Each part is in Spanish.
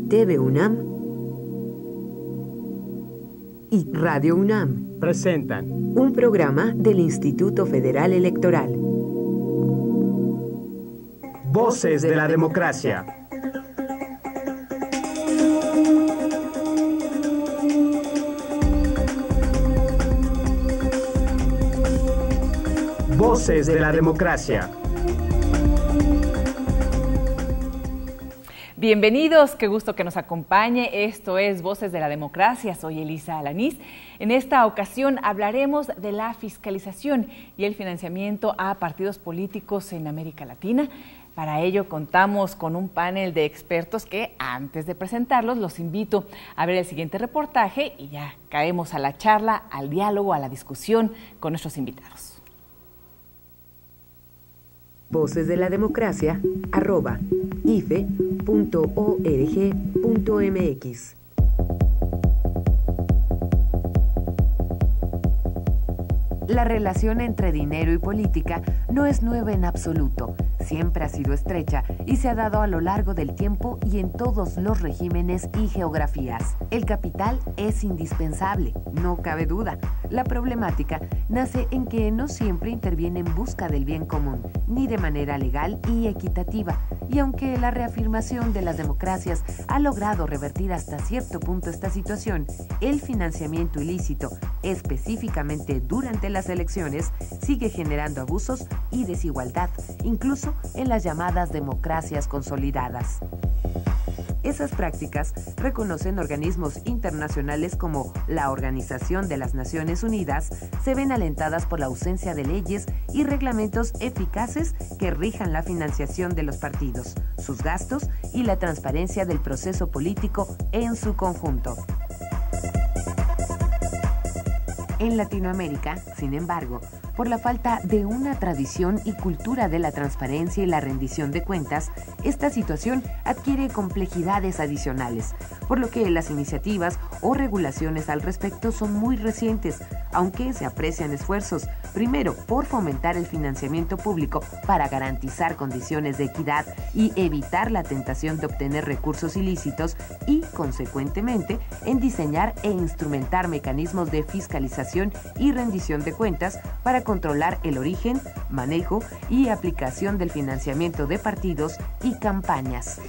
TV UNAM y Radio UNAM presentan un programa del Instituto Federal Electoral. Voces de la Democracia. Voces de la Democracia. Bienvenidos, qué gusto que nos acompañe. Esto es Voces de la Democracia. Soy Elisa Alanís. En esta ocasión hablaremos de la fiscalización y el financiamiento a partidos políticos en América Latina. Para ello contamos con un panel de expertos que, antes de presentarlos, los invito a ver el siguiente reportaje y ya caemos a la charla, al diálogo, a la discusión con nuestros invitados. Voces de la Democracia, @ife.org.mx. La relación entre dinero y política no es nueva en absoluto. Siempre ha sido estrecha y se ha dado a lo largo del tiempo y en todos los regímenes y geografías. El capital es indispensable, no cabe duda. La problemática nace en que no siempre interviene en busca del bien común, ni de manera legal y equitativa. Y aunque la reafirmación de las democracias ha logrado revertir hasta cierto punto esta situación, el financiamiento ilícito, específicamente durante las elecciones, sigue generando abusos y desigualdad, incluso en las llamadas democracias consolidadas. Esas prácticas reconocen organismos internacionales como la Organización de las Naciones Unidas, se ven alentadas por la ausencia de leyes y reglamentos eficaces que rijan la financiación de los partidos, sus gastos y la transparencia del proceso político en su conjunto. En Latinoamérica, sin embargo, por la falta de una tradición y cultura de la transparencia y la rendición de cuentas, esta situación adquiere complejidades adicionales, por lo que las iniciativas o regulaciones al respecto son muy recientes, aunque se aprecian esfuerzos, primero por fomentar el financiamiento público para garantizar condiciones de equidad y evitar la tentación de obtener recursos ilícitos y, consecuentemente, en diseñar e instrumentar mecanismos de fiscalización y rendición de cuentas para controlar el origen, manejo y aplicación del financiamiento de partidos y campañas.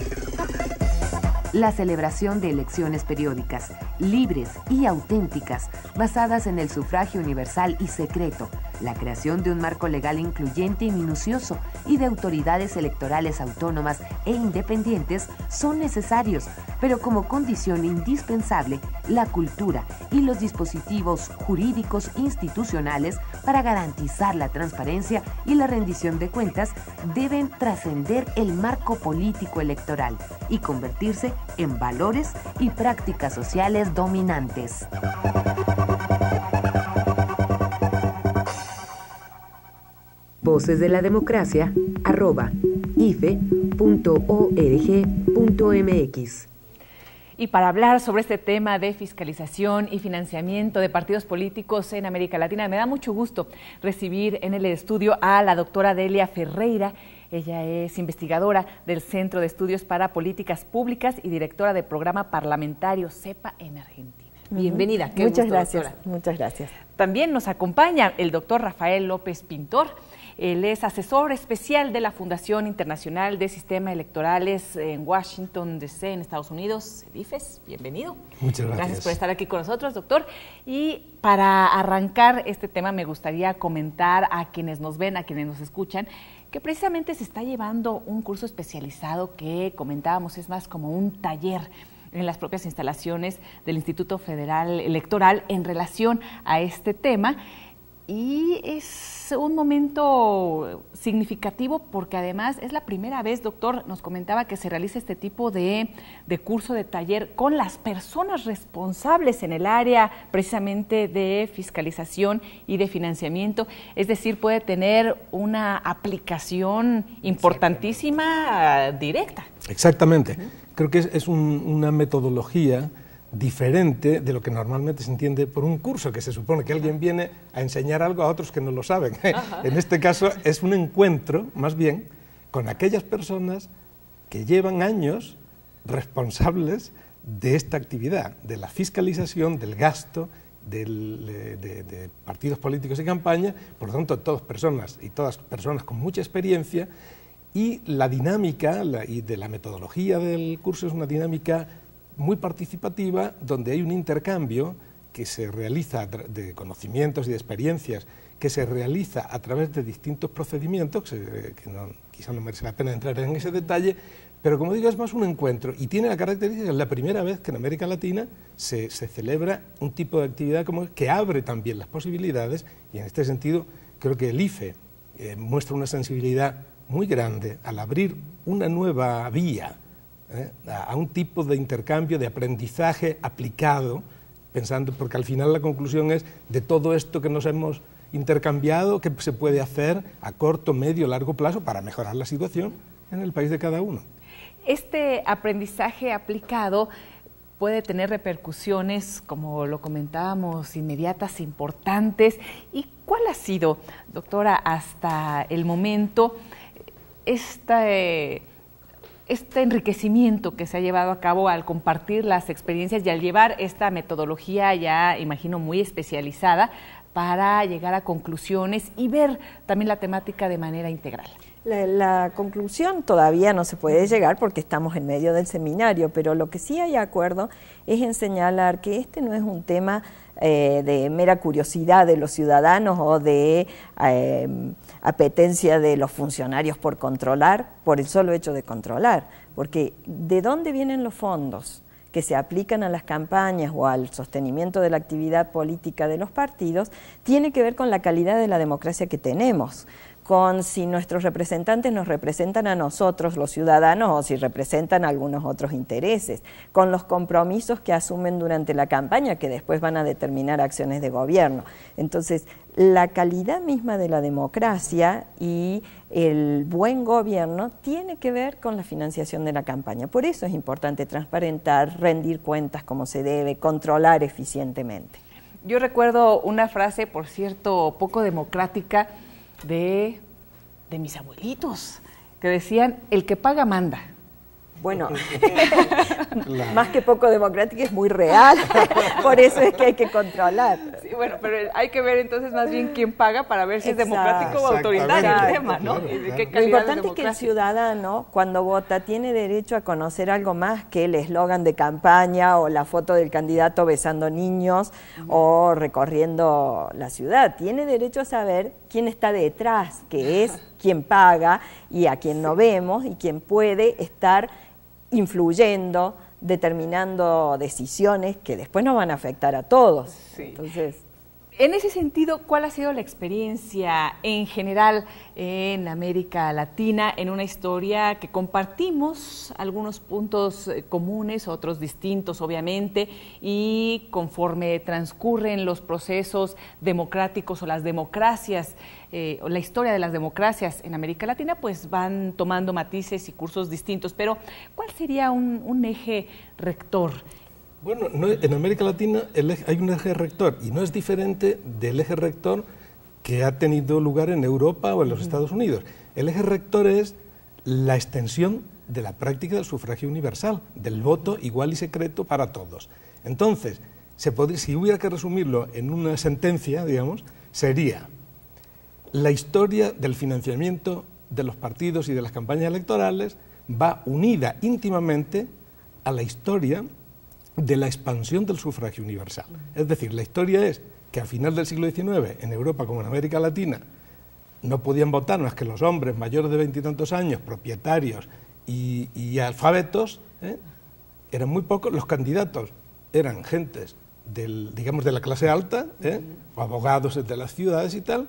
La celebración de elecciones periódicas, libres y auténticas, basadas en el sufragio universal y secreto, la creación de un marco legal incluyente y minucioso y de autoridades electorales autónomas e independientes son necesarios, pero como condición indispensable, la cultura y los dispositivos jurídicos institucionales para garantizar la transparencia y la rendición de cuentas deben trascender el marco político electoral y convertirse en valores y prácticas sociales dominantes. Voces de la Democracia, @ife.org.mx. Y para hablar sobre este tema de fiscalización y financiamiento de partidos políticos en América Latina, me da mucho gusto recibir en el estudio a la doctora Delia Ferreira. Ella es investigadora del Centro de Estudios para Políticas Públicas y directora del programa parlamentario CEPA en Argentina. Bienvenida. Muchas gracias. Muchas gracias. También nos acompaña el doctor Rafael López Pintor. Él es asesor especial de la Fundación Internacional de Sistemas Electorales en Washington, D.C., en Estados Unidos, CEBIFES. Bienvenido. Muchas gracias. Gracias por estar aquí con nosotros, doctor. Y para arrancar este tema me gustaría comentar a quienes nos ven, a quienes nos escuchan, que precisamente se está llevando un curso especializado que comentábamos, es más como un taller en las propias instalaciones del Instituto Federal Electoral en relación a este tema. Y es un momento significativo porque además es la primera vez, doctor, nos comentaba que se realiza este tipo de curso, de taller con las personas responsables en el área precisamente de fiscalización y de financiamiento. Es decir, puede tener una aplicación importantísima, directa. Exactamente. Creo que es una metodología diferente de lo que normalmente se entiende por un curso, que se supone que alguien viene a enseñar algo a otros que no lo saben. En este caso es un encuentro, más bien, con aquellas personas que llevan años responsables de esta actividad, de la fiscalización, del gasto, de partidos políticos y campaña, por lo tanto todas personas con mucha experiencia, y la dinámica y de la metodología del curso es una dinámica muy participativa, donde hay un intercambio que se realiza de conocimientos y de experiencias, que se realiza a través de distintos procedimientos, quizá no merece la pena entrar en ese detalle, pero como digo, es más un encuentro y tiene la característica, es la primera vez que en América Latina se celebra un tipo de actividad como que abre también las posibilidades, y en este sentido creo que el IFE muestra una sensibilidad muy grande al abrir una nueva vía a un tipo de intercambio, de aprendizaje aplicado, pensando, porque al final la conclusión es de todo esto que nos hemos intercambiado, qué se puede hacer a corto, medio, largo plazo para mejorar la situación en el país de cada uno. Este aprendizaje aplicado puede tener repercusiones, como lo comentábamos, inmediatas, importantes. ¿Y cuál ha sido, doctora, hasta el momento este enriquecimiento que se ha llevado a cabo al compartir las experiencias y al llevar esta metodología ya, imagino, muy especializada para llegar a conclusiones y ver también la temática de manera integral? La conclusión todavía no se puede llegar porque estamos en medio del seminario, pero lo que sí hay acuerdo es en señalar que este no es un tema de mera curiosidad de los ciudadanos o de apetencia de los funcionarios por controlar, por el solo hecho de controlar, porque ¿de dónde vienen los fondos que se aplican a las campañas o al sostenimiento de la actividad política de los partidos? Tiene que ver con la calidad de la democracia que tenemos, con si nuestros representantes nos representan a nosotros, los ciudadanos, o si representan algunos otros intereses, con los compromisos que asumen durante la campaña, que después van a determinar acciones de gobierno. Entonces, la calidad misma de la democracia y el buen gobierno tiene que ver con la financiación de la campaña. Por eso es importante transparentar, rendir cuentas como se debe, controlar eficientemente. Yo recuerdo una frase, por cierto, poco democrática, de mis abuelitos, que decían, el que paga manda. Bueno, más que poco democrática, es muy real, por eso es que hay que controlar. Sí, bueno, pero hay que ver entonces más bien quién paga para ver si es democrático o autoritario el tema, ¿no? Claro, ¿Y de qué Lo importante de es que el ciudadano, cuando vota, tiene derecho a conocer algo más que el eslogan de campaña o la foto del candidato besando niños o recorriendo la ciudad. Tiene derecho a saber quién está detrás, que es quien paga y a quien no vemos y quien puede estar influyendo, determinando decisiones que después nos van a afectar a todos. Sí. Entonces, en ese sentido, ¿cuál ha sido la experiencia en general en América Latina en una historia que compartimos algunos puntos comunes, otros distintos obviamente, y conforme transcurren los procesos democráticos o las democracias, o la historia de las democracias en América Latina, pues van tomando matices y cursos distintos, pero ¿cuál sería un eje rector? Bueno, en América Latina hay un eje rector y no es diferente del eje rector que ha tenido lugar en Europa o en los Estados Unidos. El eje rector es la extensión de la práctica del sufragio universal, del voto igual y secreto para todos. Entonces, si hubiera que resumirlo en una sentencia, digamos, sería la historia del financiamiento de los partidos y de las campañas electorales va unida íntimamente a la historia de la expansión del sufragio universal. Es decir, la historia es que al final del siglo XIX, en Europa como en América Latina, no podían votar más que los hombres mayores de 20 y tantos años, propietarios y alfabetos, eran muy pocos. Los candidatos eran gentes digamos de la clase alta, o abogados de las ciudades y tal,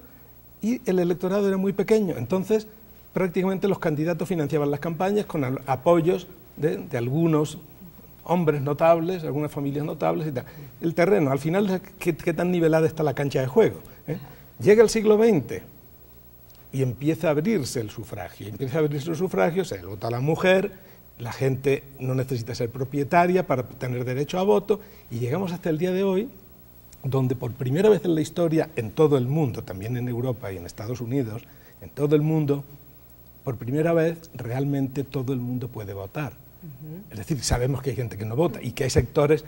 y el electorado era muy pequeño. Entonces, prácticamente los candidatos financiaban las campañas con apoyos de algunos hombres notables, algunas familias notables y tal. El terreno, al final, ¿qué tan nivelada está la cancha de juego? Llega el siglo XX y empieza a abrirse el sufragio. Se vota a la mujer, la gente no necesita ser propietaria para tener derecho a voto, y llegamos hasta el día de hoy, donde por primera vez en la historia, en todo el mundo, también en Europa y en Estados Unidos, en todo el mundo, por primera vez realmente todo el mundo puede votar. Es decir, sabemos que hay gente que no vota y que hay sectores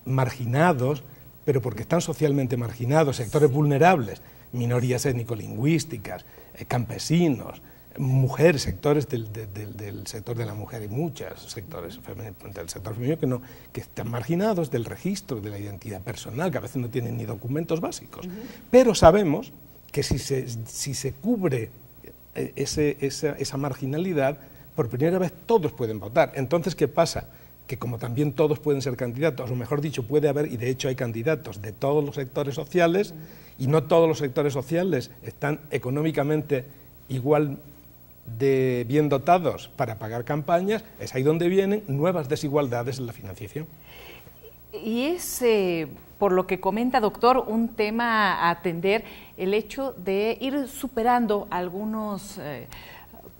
marginados, pero porque están socialmente marginados, sectores vulnerables, minorías étnico-lingüísticas, campesinos, mujeres, sectores del sector de la mujer y muchos sectores del sector femenino que están marginados del registro de la identidad personal, que a veces no tienen ni documentos básicos. Pero sabemos que si se cubre esa marginalidad, por primera vez todos pueden votar. Entonces, ¿qué pasa? Que como también todos pueden ser candidatos, o mejor dicho, puede haber, y de hecho hay candidatos de todos los sectores sociales, y no todos los sectores sociales están económicamente igual de bien dotados para pagar campañas, es ahí donde vienen nuevas desigualdades en la financiación. Y es, por lo que comenta, doctor, un tema a atender, el hecho de ir superando algunos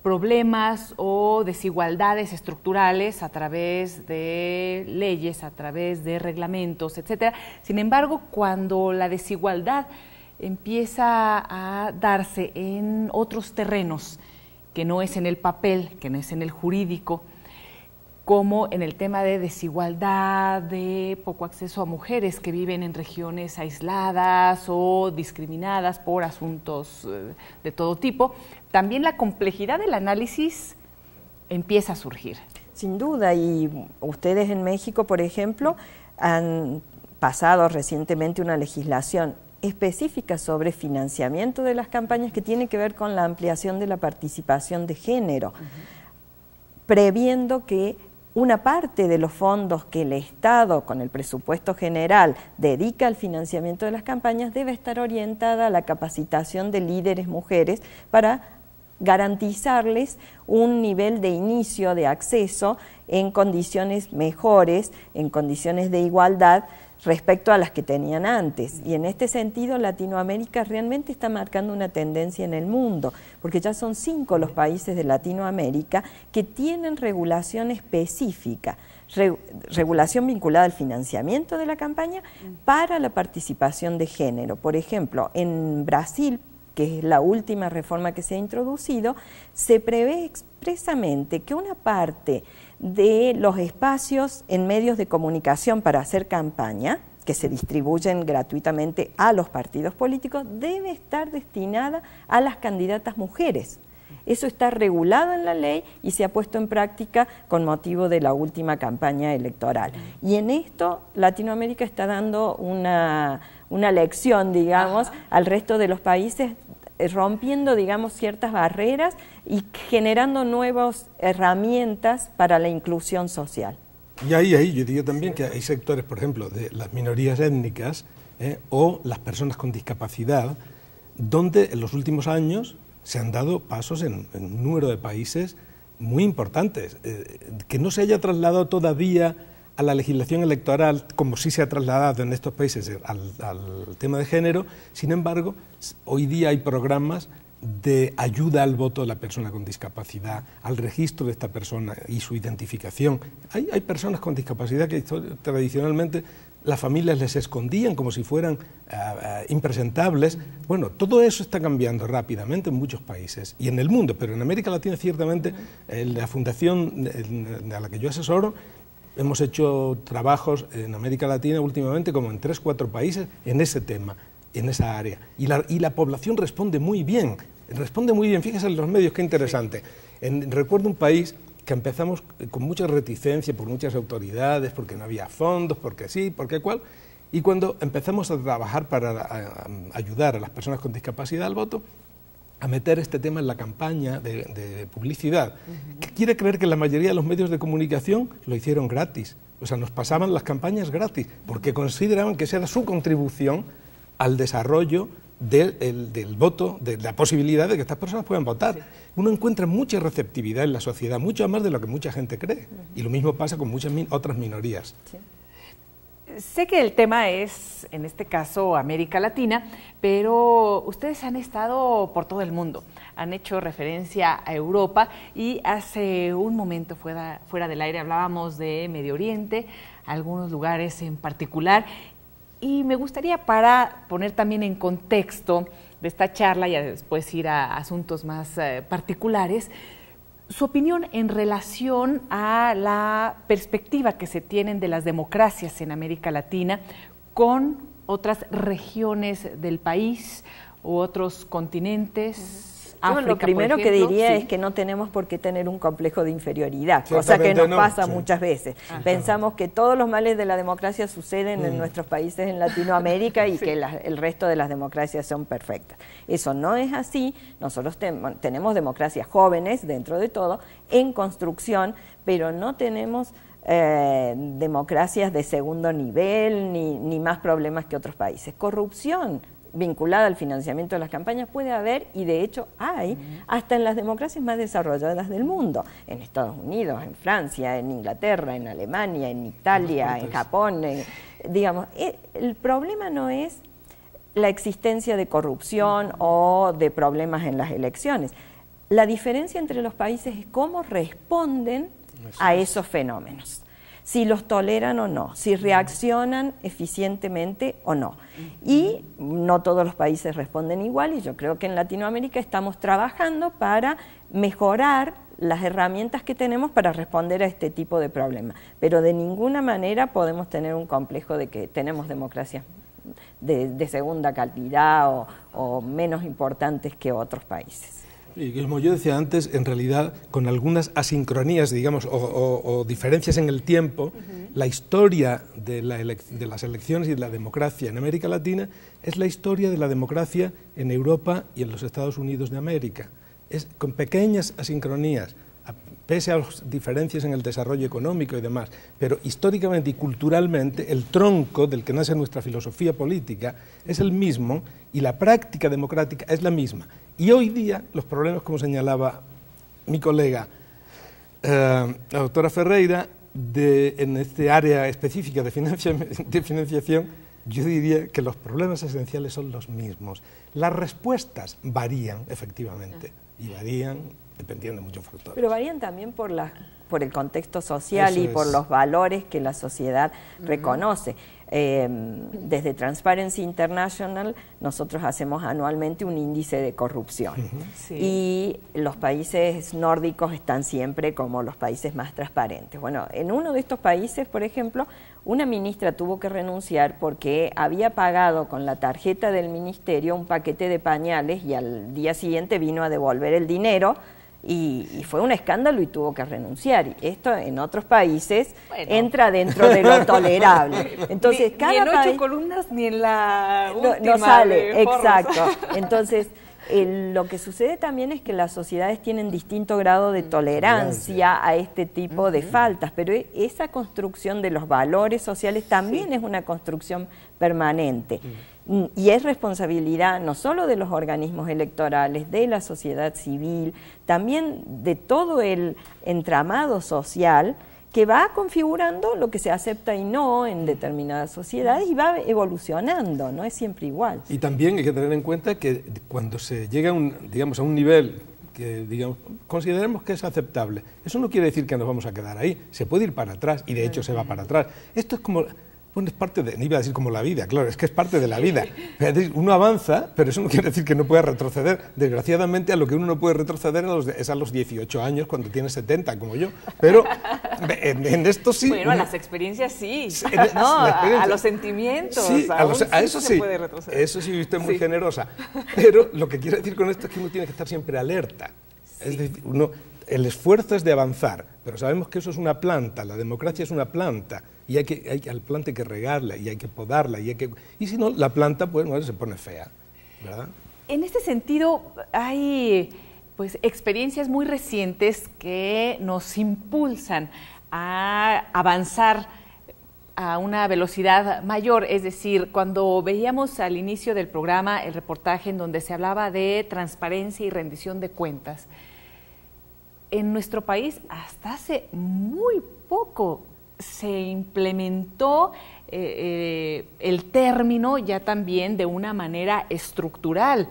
problemas o desigualdades estructurales a través de leyes, a través de reglamentos, etcétera. Sin embargo, cuando la desigualdad empieza a darse en otros terrenos, que no es en el papel, que no es en el jurídico, como en el tema de desigualdad, de poco acceso a mujeres que viven en regiones aisladas o discriminadas por asuntos de todo tipo, también la complejidad del análisis empieza a surgir. Sin duda, y ustedes en México, por ejemplo, han pasado recientemente una legislación específica sobre financiamiento de las campañas que tiene que ver con la ampliación de la participación de género, previendo que una parte de los fondos que el Estado, con el presupuesto general, dedica al financiamiento de las campañas debe estar orientada a la capacitación de líderes mujeres para garantizarles un nivel de inicio de acceso en condiciones mejores, en condiciones de igualdad respecto a las que tenían antes. Y en este sentido Latinoamérica realmente está marcando una tendencia en el mundo, porque ya son 5 los países de Latinoamérica que tienen regulación específica, regulación vinculada al financiamiento de la campaña para la participación de género. Por ejemplo, en Brasil, que es la última reforma que se ha introducido, se prevé expresamente que una parte de los espacios en medios de comunicación para hacer campaña, que se distribuyen gratuitamente a los partidos políticos, debe estar destinada a las candidatas mujeres. Eso está regulado en la ley y se ha puesto en práctica con motivo de la última campaña electoral. Y en esto Latinoamérica está dando una lección, digamos, al resto de los países, rompiendo, digamos, ciertas barreras y generando nuevas herramientas para la inclusión social. Y ahí yo diría también que hay sectores, por ejemplo, de las minorías étnicas o las personas con discapacidad, donde en los últimos años se han dado pasos en un número de países muy importantes. Que no se haya trasladado todavía a la legislación electoral, como sí se ha trasladado en estos países al tema de género, sin embargo, hoy día hay programas de ayuda al voto de la persona con discapacidad, al registro de esta persona y su identificación. Hay personas con discapacidad que tradicionalmente las familias les escondían como si fueran impresentables. Bueno, todo eso está cambiando rápidamente en muchos países y en el mundo, pero en América Latina ciertamente la fundación a la que yo asesoro, hemos hecho trabajos en América Latina últimamente como en 3 o 4 países en ese tema, en esa área. Y la población responde muy bien, fíjense en los medios, qué interesante. Recuerdo un país que empezamos con mucha reticencia por muchas autoridades, porque no había fondos, porque sí, porque cual, y cuando empezamos a trabajar para ayudar a las personas con discapacidad al voto, a meter este tema en la campaña de publicidad, que quiere creer que la mayoría de los medios de comunicación lo hicieron gratis, o sea, nos pasaban las campañas gratis, porque consideraban que esa era su contribución al desarrollo del voto, de la posibilidad de que estas personas puedan votar. Uno encuentra mucha receptividad en la sociedad, mucho más de lo que mucha gente cree, y lo mismo pasa con muchas otras minorías. Sí. Sé que el tema es, en este caso, América Latina, pero ustedes han estado por todo el mundo, han hecho referencia a Europa y hace un momento fuera del aire hablábamos de Medio Oriente, algunos lugares en particular, Y me gustaría, para poner también en contexto de esta charla y después ir a asuntos más particulares, su opinión en relación a la perspectiva que se tienen de las democracias en América Latina con otras regiones del país u otros continentes. África, lo primero que diría sí, es que no tenemos por qué tener un complejo de inferioridad, cosa que nos pasa muchas veces. Pensamos que todos los males de la democracia suceden en nuestros países en Latinoamérica y que el resto de las democracias son perfectas. Eso no es así. Nosotros tenemos democracias jóvenes, dentro de todo, en construcción, pero no tenemos democracias de segundo nivel ni más problemas que otros países. Corrupción vinculada al financiamiento de las campañas puede haber, y de hecho hay, hasta en las democracias más desarrolladas del mundo, en Estados Unidos, en Francia, en Inglaterra, en Alemania, en Italia, en Japón. Digamos, el problema no es la existencia de corrupción o de problemas en las elecciones. La diferencia entre los países es cómo responden a esos fenómenos. Si los toleran o no, si reaccionan eficientemente o no. Y no todos los países responden igual, y yo creo que en Latinoamérica estamos trabajando para mejorar las herramientas que tenemos para responder a este tipo de problemas. Pero de ninguna manera podemos tener un complejo de que tenemos democracias de segunda calidad o menos importantes que otros países. Y como yo decía antes, en realidad, con algunas asincronías, digamos, o diferencias en el tiempo, la historia de las elecciones y de la democracia en América Latina es la historia de la democracia en Europa y en los Estados Unidos de América. Es con pequeñas asincronías, pese a las diferencias en el desarrollo económico y demás, pero históricamente y culturalmente el tronco del que nace nuestra filosofía política es el mismo y la práctica democrática es la misma. Y hoy día los problemas, como señalaba mi colega, la doctora Ferreira, en este área específica de financiación, yo diría que los problemas esenciales son los mismos. Las respuestas varían, efectivamente, y varían dependiendo de muchos factores. Pero varían también por el contexto social y por los valores que la sociedad reconoce. Desde Transparency International nosotros hacemos anualmente un índice de corrupción y los países nórdicos están siempre como los países más transparentes. Bueno, en uno de estos países, por ejemplo, una ministra tuvo que renunciar porque había pagado con la tarjeta del ministerio un paquete de pañales y al día siguiente vino a devolver el dinero. Y fue un escándalo y tuvo que renunciar. Y esto en otros países entra dentro de lo tolerable. Entonces, ni en 8 columnas ni en la última no sale, exacto. Entonces, lo que sucede también es que las sociedades tienen distinto grado de tolerancia a este tipo de faltas, pero esa construcción de los valores sociales también es una construcción permanente. Y es responsabilidad no solo de los organismos electorales, de la sociedad civil, también de todo el entramado social que va configurando lo que se acepta y no en determinadas sociedades y va evolucionando, no es siempre igual. Y también hay que tener en cuenta que cuando se llega a un nivel que consideremos que es aceptable, eso no quiere decir que nos vamos a quedar ahí, se puede ir para atrás y de hecho se va para atrás. Esto es como... Bueno, es parte de, iba a decir como la vida, claro, es que es parte de la vida. Uno avanza, pero eso no quiere decir que no pueda retroceder. Desgraciadamente, a lo que uno no puede retroceder es a los 18 años, cuando tiene 70, como yo. Pero en esto sí. Bueno, a las experiencias sí. A los sentimientos. Sí, a eso sí. Se puede retroceder. Eso sí, usted es muy generosa. Pero lo que quiero decir con esto es que uno tiene que estar siempre alerta. Es decir, el esfuerzo es de avanzar, pero sabemos que eso es una planta, la democracia es una planta. Y al planta hay que regarla y hay que podarla y si no, la planta pues se pone fea, ¿verdad? En este sentido hay pues experiencias muy recientes que nos impulsan a avanzar a una velocidad mayor, es decir, cuando veíamos al inicio del programa el reportaje en donde se hablaba de transparencia y rendición de cuentas, en nuestro país hasta hace muy poco se implementó el término ya también de una manera estructural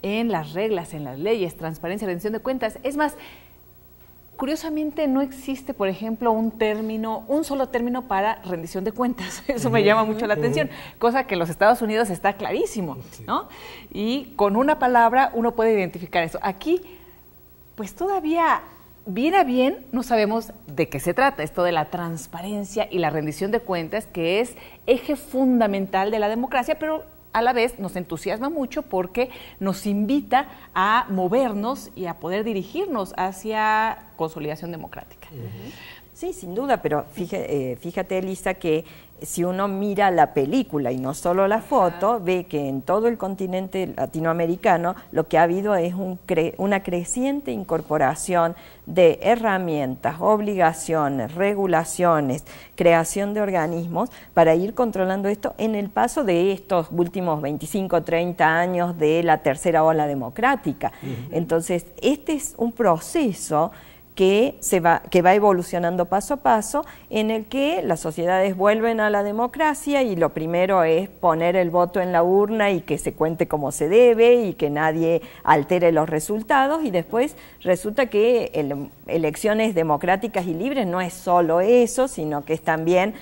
en las reglas, en las leyes, transparencia, rendición de cuentas. Es más, Curiosamente no existe, por ejemplo, un solo término para rendición de cuentas. Eso me llama mucho la atención, cosa que en los Estados Unidos está clarísimo, ¿no? Y con una palabra uno puede identificar eso. Aquí, pues todavía, bien a bien, no sabemos de qué se trata, esto de la transparencia y la rendición de cuentas, que es eje fundamental de la democracia, pero a la vez nos entusiasma mucho porque nos invita a movernos y a poder dirigirnos hacia consolidación democrática. Sí, sin duda, pero fíjate, Elisa, que si uno mira la película y no solo la foto, ve que en todo el continente latinoamericano lo que ha habido es una creciente incorporación de herramientas, obligaciones, regulaciones, creación de organismos para ir controlando esto en el paso de estos últimos 25, 30 años de la tercera ola democrática. Entonces, este es un proceso que va evolucionando paso a paso, en el que las sociedades vuelven a la democracia y lo primero es poner el voto en la urna y que se cuente como se debe y que nadie altere los resultados, y después resulta que elecciones democráticas y libres no es solo eso, sino que es también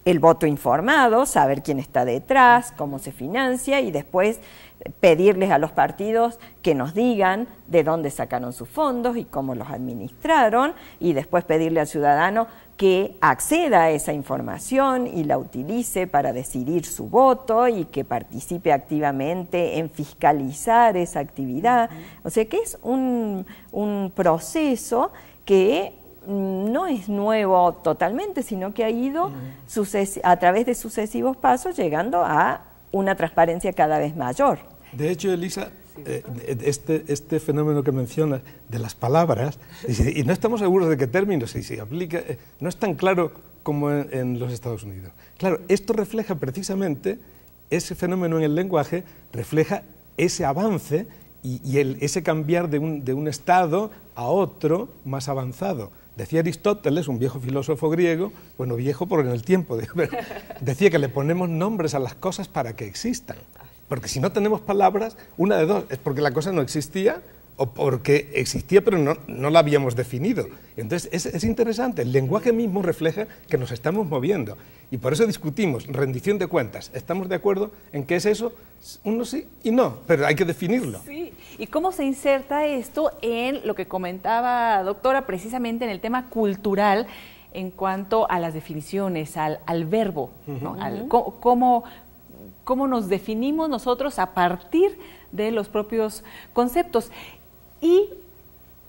el voto informado, saber quién está detrás, cómo se financia, y después pedirles a los partidos que nos digan de dónde sacaron sus fondos y cómo los administraron, y después pedirle al ciudadano que acceda a esa información y la utilice para decidir su voto y que participe activamente en fiscalizar esa actividad. O sea que es un proceso que no es nuevo totalmente, sino que ha ido a través de sucesivos pasos llegando a una transparencia cada vez mayor. De hecho, Elisa, este fenómeno que mencionas de las palabras, y no estamos seguros de qué términos se aplica, no es tan claro como en los Estados Unidos. Claro, esto refleja precisamente, ese fenómeno en el lenguaje, refleja ese avance y ese cambiar de un estado a otro más avanzado. Decía Aristóteles, un viejo filósofo griego, bueno, viejo porque en el tiempo, decía que le ponemos nombres a las cosas para que existan. Porque si no tenemos palabras, una de dos, es porque la cosa no existía o porque existía pero no la habíamos definido. Entonces es interesante, el lenguaje mismo refleja que nos estamos moviendo. Y por eso discutimos rendición de cuentas. ¿Estamos de acuerdo en qué es eso? Uno sí y no, pero hay que definirlo. Sí, ¿y cómo se inserta esto en lo que comentaba, doctora, precisamente en el tema cultural en cuanto a las definiciones, al verbo, ¿no? Cómo nos definimos nosotros a partir de los propios conceptos? Y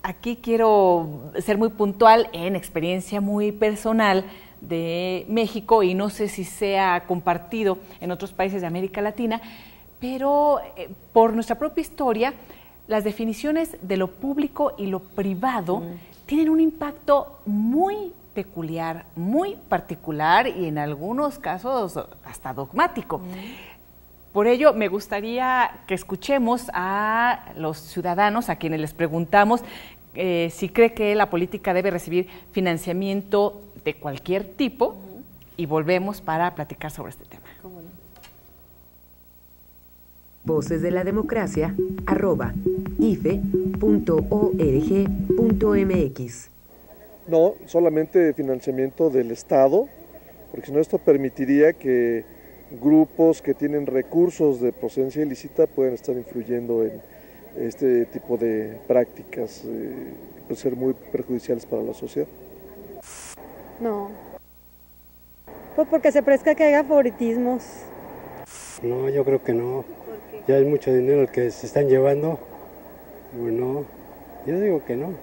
aquí quiero ser muy puntual en experiencia muy personal de México, y no sé si sea compartido en otros países de América Latina, pero por nuestra propia historia, las definiciones de lo público y lo privado tienen un impacto muy peculiar, muy particular y en algunos casos hasta dogmático. Por ello, me gustaría que escuchemos a los ciudadanos, a quienes les preguntamos si cree que la política debe recibir financiamiento de cualquier tipo, y volvemos para platicar sobre este tema. Voces de la Democracia, @ife.org.mx. No, solamente financiamiento del Estado, porque si no esto permitiría que grupos que tienen recursos de procedencia ilícita pueden estar influyendo en este tipo de prácticas que pueden ser muy perjudiciales para la sociedad. No, pues porque se parezca que haya favoritismos. No, yo creo que no. Ya es mucho dinero el que se están llevando. Bueno, yo digo que no.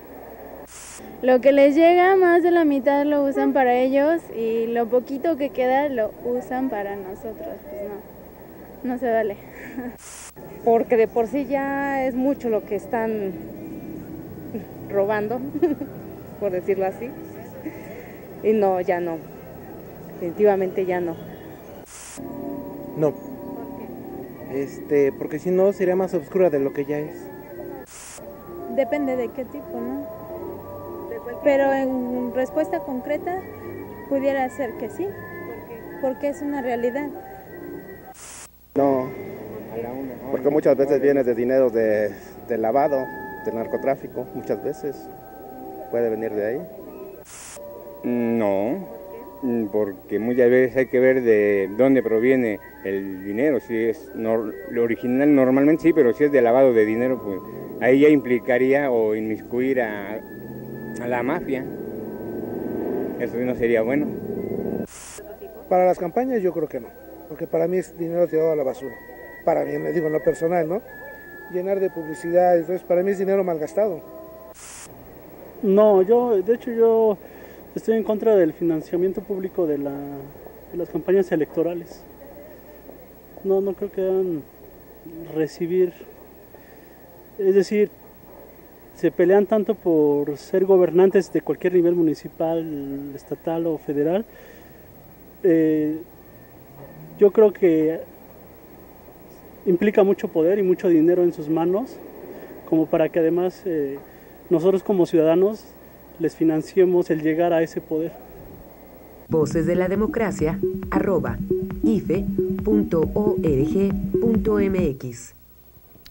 Lo que les llega, más de la mitad lo usan para ellos, y lo poquito que queda lo usan para nosotros. Pues no se vale. Porque de por sí ya es mucho lo que están robando, por decirlo así. Y no, ya no. Definitivamente ya no. No. Porque si no sería más oscura de lo que ya es. Depende de qué tipo, ¿no? Pero en respuesta concreta pudiera ser que sí, porque es una realidad. No, porque muchas veces viene de dinero de lavado, de narcotráfico, muchas veces. puede venir de ahí. No, porque muchas veces hay que ver de dónde proviene el dinero. Si es lo original normalmente sí, pero si es de lavado de dinero, pues ahí ya implicaría o inmiscuir a la mafia. Eso no sería bueno. Para las campañas yo creo que no, porque para mí es dinero tirado a la basura. Para mí, le digo en lo personal, ¿no? Llenar de publicidad, entonces para mí es dinero malgastado. No, de hecho yo estoy en contra del financiamiento público de las campañas electorales. No creo que deban recibir, es decir, se pelean tanto por ser gobernantes de cualquier nivel municipal, estatal o federal. Yo creo que implica mucho poder y mucho dinero en sus manos, como para que además nosotros como ciudadanos les financiemos el llegar a ese poder. Voces de la Democracia, @ife.org.mx.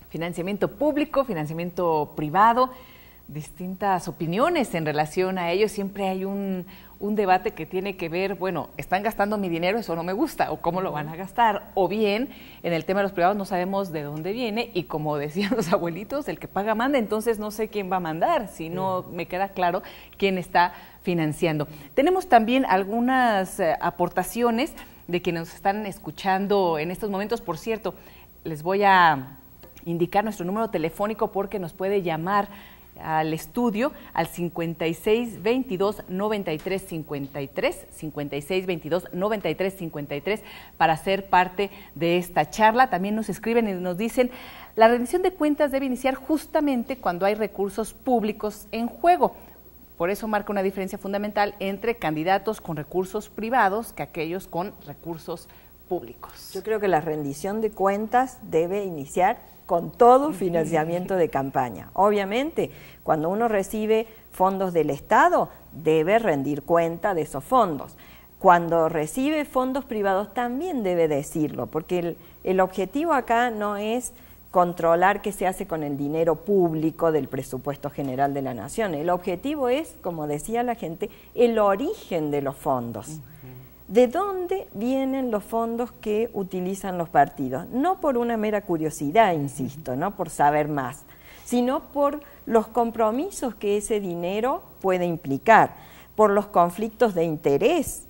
Financiamiento público, financiamiento privado, distintas opiniones en relación a ello. Siempre hay un debate que tiene que ver, bueno, ¿están gastando mi dinero? Eso no me gusta, o cómo lo van a gastar. O bien, en el tema de los privados no sabemos de dónde viene, y como decían los abuelitos, el que paga manda, entonces no sé quién va a mandar, si no me queda claro quién está financiando. Tenemos también algunas aportaciones de quienes nos están escuchando en estos momentos. Por cierto, les voy a indicar nuestro número telefónico porque nos puede llamar al estudio al 5622-9353, 5622-9353 para ser parte de esta charla. También nos escriben y nos dicen, la rendición de cuentas debe iniciar justamente cuando hay recursos públicos en juego. Por eso marca una diferencia fundamental entre candidatos con recursos privados que aquellos con recursos públicos. Yo creo que la rendición de cuentas debe iniciar con todo financiamiento de campaña. Obviamente, cuando uno recibe fondos del Estado, debe rendir cuenta de esos fondos. Cuando recibe fondos privados, también debe decirlo, porque el objetivo acá no es controlar qué se hace con el dinero público del presupuesto general de la Nación. El objetivo es, como decía la gente, el origen de los fondos. ¿De dónde vienen los fondos que utilizan los partidos? No por una mera curiosidad, insisto, no por saber más, sino por los compromisos que ese dinero puede implicar, por los conflictos de interés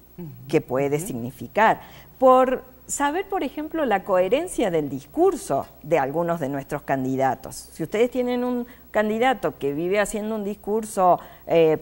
que puede significar, por saber, por ejemplo, la coherencia del discurso de algunos de nuestros candidatos. Si ustedes tienen un candidato que vive haciendo un discurso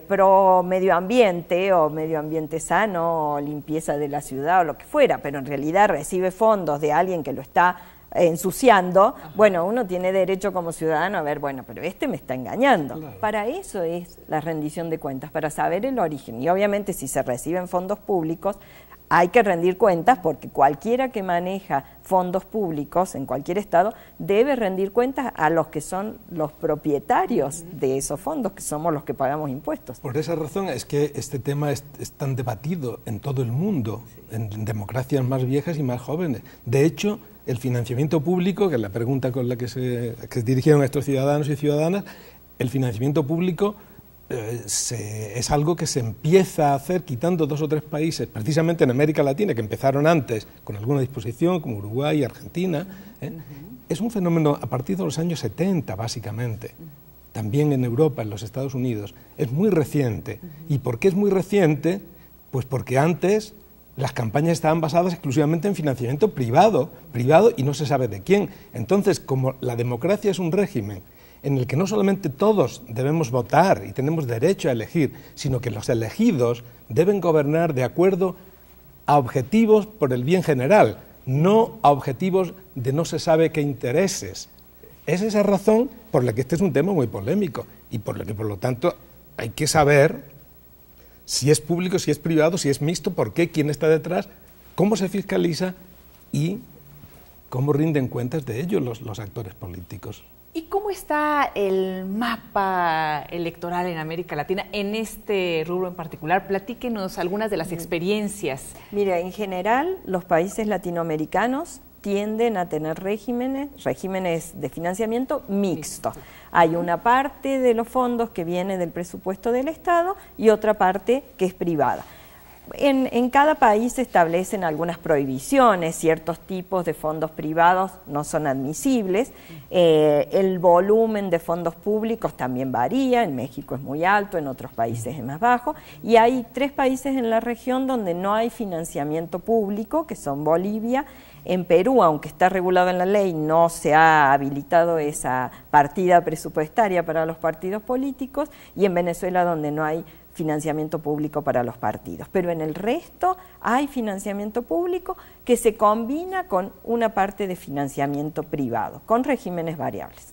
pro medio ambiente o medio ambiente sano o limpieza de la ciudad o lo que fuera, pero en realidad recibe fondos de alguien que lo está ensuciando, bueno, uno tiene derecho como ciudadano a ver, bueno, pero este me está engañando. Claro. Para eso es la rendición de cuentas, para saber el origen. Y obviamente si se reciben fondos públicos, hay que rendir cuentas porque cualquiera que maneja fondos públicos en cualquier estado debe rendir cuentas a los que son los propietarios de esos fondos, que somos los que pagamos impuestos. Por esa razón es que este tema es tan debatido en todo el mundo, en democracias más viejas y más jóvenes. De hecho, el financiamiento público, que es la pregunta con la que se dirigieron estos ciudadanos y ciudadanas, el financiamiento público es algo que se empieza a hacer quitando 2 o 3 países, precisamente en América Latina, que empezaron antes con alguna disposición, como Uruguay y Argentina. Es un fenómeno a partir de los años 70, básicamente. También en Europa, en los Estados Unidos. Es muy reciente. ¿Y por qué es muy reciente? Pues porque antes las campañas estaban basadas exclusivamente en financiamiento privado y no se sabe de quién. Entonces, como la democracia es un régimen en el que no solamente todos debemos votar y tenemos derecho a elegir, sino que los elegidos deben gobernar de acuerdo a objetivos por el bien general, no a objetivos de no se sabe qué intereses. Es esa razón por la que este es un tema muy polémico y por la que, por lo tanto, hay que saber si es público, si es privado, si es mixto, por qué, quién está detrás, cómo se fiscaliza y cómo rinden cuentas de ello los actores políticos. ¿Y cómo está el mapa electoral en América Latina en este rubro en particular? Platíquenos algunas de las experiencias. Mira, en general los países latinoamericanos tienden a tener regímenes de financiamiento mixto. Hay una parte de los fondos que viene del presupuesto del Estado y otra parte que es privada. En cada país se establecen algunas prohibiciones, ciertos tipos de fondos privados no son admisibles, el volumen de fondos públicos también varía, en México es muy alto, en otros países es más bajo, y hay 3 países en la región donde no hay financiamiento público, que son Bolivia. En Perú, aunque está regulado en la ley, no se ha habilitado esa partida presupuestaria para los partidos políticos, y en Venezuela, donde no hay financiamiento público para los partidos. Pero en el resto hay financiamiento público que se combina con una parte de financiamiento privado, con regímenes variables.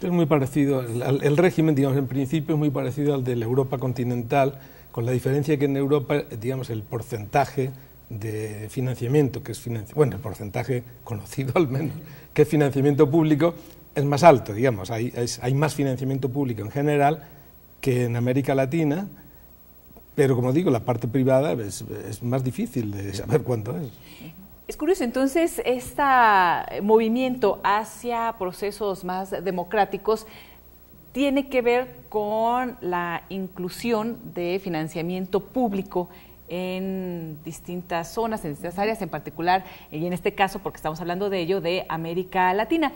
Es muy parecido, el régimen, digamos, en principio es muy parecido al de la Europa continental, con la diferencia que en Europa, digamos, el porcentaje de financiamiento, que es el porcentaje conocido al menos, que es financiamiento público, es más alto, digamos, hay más financiamiento público en general que en América Latina, pero como digo, la parte privada es más difícil de saber cuánto es. Es curioso, entonces, este movimiento hacia procesos más democráticos tiene que ver con la inclusión de financiamiento público en distintas zonas, en distintas áreas, en particular, y en este caso, porque estamos hablando de ello, de América Latina.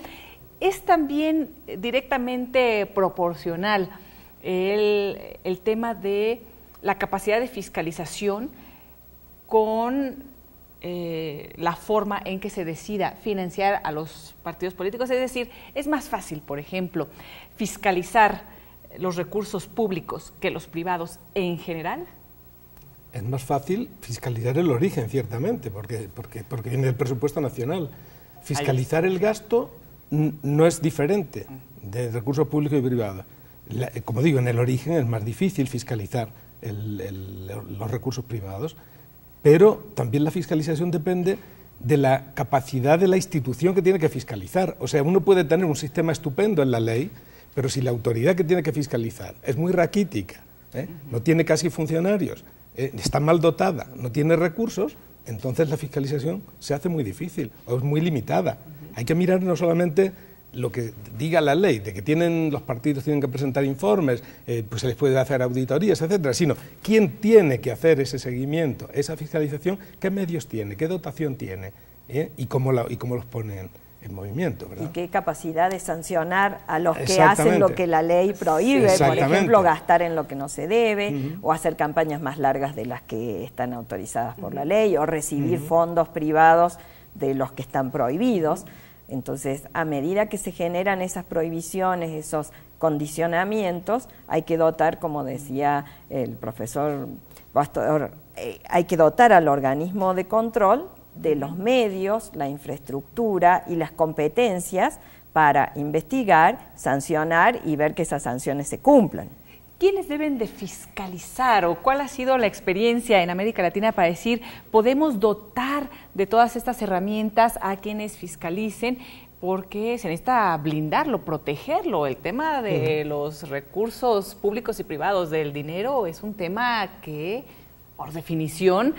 Es también directamente proporcional el tema de la capacidad de fiscalización con la forma en que se decida financiar a los partidos políticos. Es decir, es más fácil, por ejemplo, fiscalizar los recursos públicos que los privados en general. Es más fácil fiscalizar el origen, ciertamente, porque viene del presupuesto nacional. Fiscalizar el gasto no es diferente de recursos públicos y privados. Como digo, en el origen es más difícil fiscalizar los recursos privados, pero también la fiscalización depende de la capacidad de la institución que tiene que fiscalizar. O sea, uno puede tener un sistema estupendo en la ley, pero si la autoridad que tiene que fiscalizar es muy raquítica, no tiene casi funcionarios, está mal dotada, no tiene recursos, entonces la fiscalización se hace muy difícil o es muy limitada. Hay que mirar no solamente lo que diga la ley, de que los partidos tienen que presentar informes, pues se les puede hacer auditorías, etcétera, sino quién tiene que hacer ese seguimiento, esa fiscalización, qué medios tiene, qué dotación tiene, y cómo los ponen en movimiento, ¿verdad? Y qué capacidad de sancionar a los que hacen lo que la ley prohíbe, por ejemplo, gastar en lo que no se debe, o hacer campañas más largas de las que están autorizadas por la ley, o recibir fondos privados de los que están prohibidos. Entonces, a medida que se generan esas prohibiciones, esos condicionamientos, hay que dotar, como decía el profesor Pastor, hay que dotar al organismo de control de los medios, la infraestructura y las competencias para investigar, sancionar y ver que esas sanciones se cumplan. ¿Quiénes deben de fiscalizar o cuál ha sido la experiencia en América Latina para decir podemos dotar de todas estas herramientas a quienes fiscalicen? Porque se necesita blindarlo, protegerlo. El tema de los recursos públicos y privados, del dinero, es un tema que, por definición,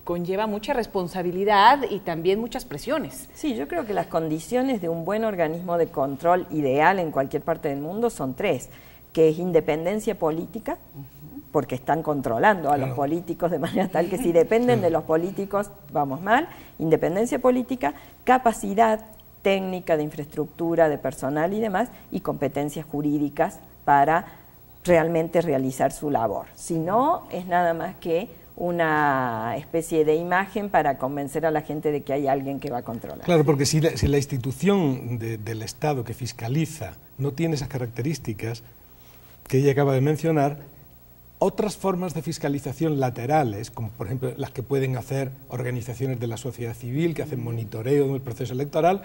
conlleva mucha responsabilidad y también muchas presiones. Sí, yo creo que las condiciones de un buen organismo de control ideal en cualquier parte del mundo son 3, que es independencia política, porque están controlando a los políticos de manera tal que si dependen de los políticos vamos mal, independencia política, capacidad técnica de infraestructura, de personal y demás, y competencias jurídicas para realmente realizar su labor. Si no, es nada más que una especie de imagen para convencer a la gente de que hay alguien que va a controlar. Claro, porque si la institución del Estado que fiscaliza no tiene esas características que ella acaba de mencionar, otras formas de fiscalización laterales, como por ejemplo las que pueden hacer organizaciones de la sociedad civil que hacen monitoreo del proceso electoral,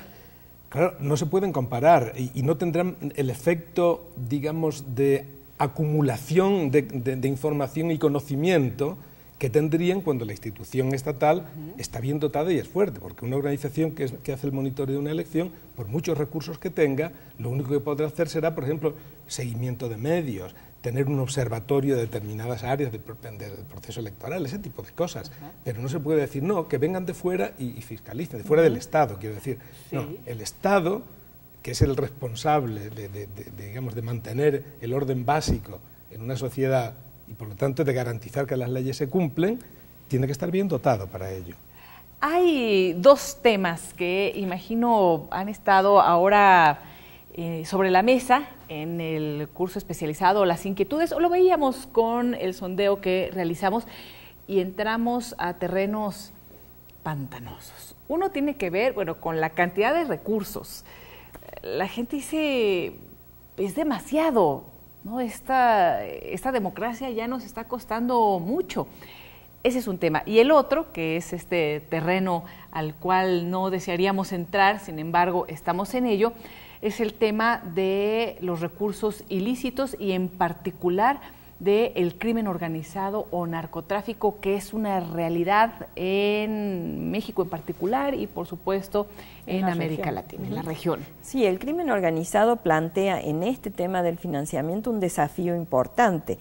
claro, no se pueden comparar y no tendrán el efecto, digamos, de acumulación de información y conocimiento que tendrían cuando la institución estatal está bien dotada y es fuerte, porque una organización que hace el monitoreo de una elección, por muchos recursos que tenga, lo único que podrá hacer será, por ejemplo, seguimiento de medios, tener un observatorio de determinadas áreas del proceso electoral, ese tipo de cosas. Pero no se puede decir, no, que vengan de fuera y fiscalicen, de fuera del Estado, quiero decir. No, el Estado que es el responsable digamos, de mantener el orden básico en una sociedad y por lo tanto de garantizar que las leyes se cumplen, tiene que estar bien dotado para ello. Hay dos temas que imagino han estado ahora sobre la mesa en el curso especializado Las Inquietudes, o lo veíamos con el sondeo que realizamos y entramos a terrenos pantanosos. Uno tiene que ver, bueno, con la cantidad de recursos. La gente dice, es demasiado, ¿no? Esta democracia ya nos está costando mucho. Ese es un tema. Y el otro, que es este terreno al cual no desearíamos entrar, sin embargo, estamos en ello, es el tema de los recursos ilícitos y en particular del crimen organizado o narcotráfico, que es una realidad en México en particular y, por supuesto, en América Latina, en la región. Sí, el crimen organizado plantea en este tema del financiamiento un desafío importante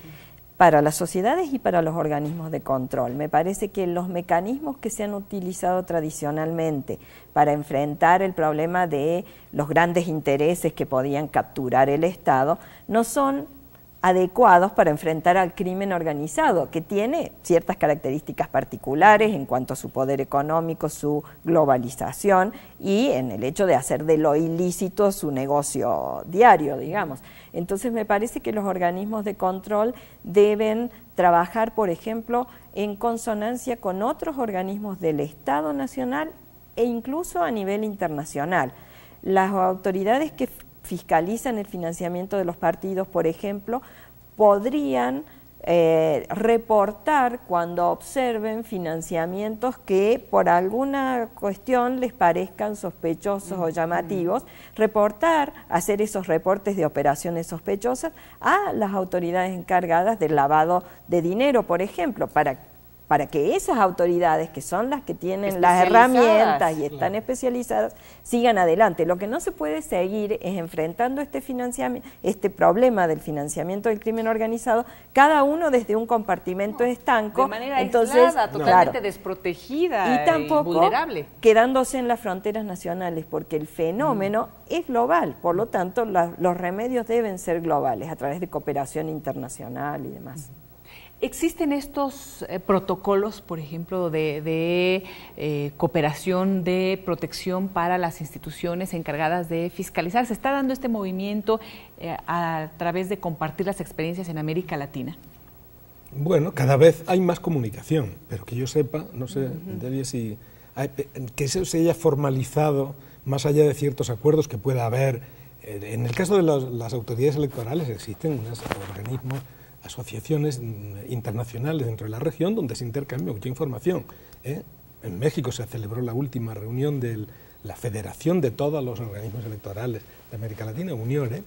para las sociedades y para los organismos de control. Me parece que los mecanismos que se han utilizado tradicionalmente para enfrentar el problema de los grandes intereses que podían capturar el Estado no son adecuados para enfrentar al crimen organizado, que tiene ciertas características particulares en cuanto a su poder económico, su globalización y en el hecho de hacer de lo ilícito su negocio diario, digamos. Entonces me parece que los organismos de control deben trabajar, por ejemplo, en consonancia con otros organismos del Estado Nacional e incluso a nivel internacional. Las autoridades que fiscalizan el financiamiento de los partidos, por ejemplo, podrían reportar cuando observen financiamientos que por alguna cuestión les parezcan sospechosos o llamativos, hacer esos reportes de operaciones sospechosas a las autoridades encargadas del lavado de dinero, por ejemplo, para que esas autoridades, que son las que tienen las herramientas y están especializadas, sigan adelante. Lo que no se puede seguir es enfrentando este problema del financiamiento del crimen organizado, cada uno desde un compartimento estanco, de manera aislada, totalmente desprotegida y tampoco vulnerable, quedándose en las fronteras nacionales, porque el fenómeno es global, por lo tanto los remedios deben ser globales a través de cooperación internacional y demás. ¿Existen estos protocolos, por ejemplo, de cooperación, de protección para las instituciones encargadas de fiscalizar? ¿Se está dando este movimiento a través de compartir las experiencias en América Latina? Bueno, cada vez hay más comunicación, pero que yo sepa, no sé, Delia, si que eso se haya formalizado más allá de ciertos acuerdos que pueda haber. En el caso de las autoridades electorales existen unos organismos, asociaciones internacionales dentro de la región donde se intercambia mucha información. En México se celebró la última reunión de la Federación de todos los organismos electorales de América Latina, UNIORE,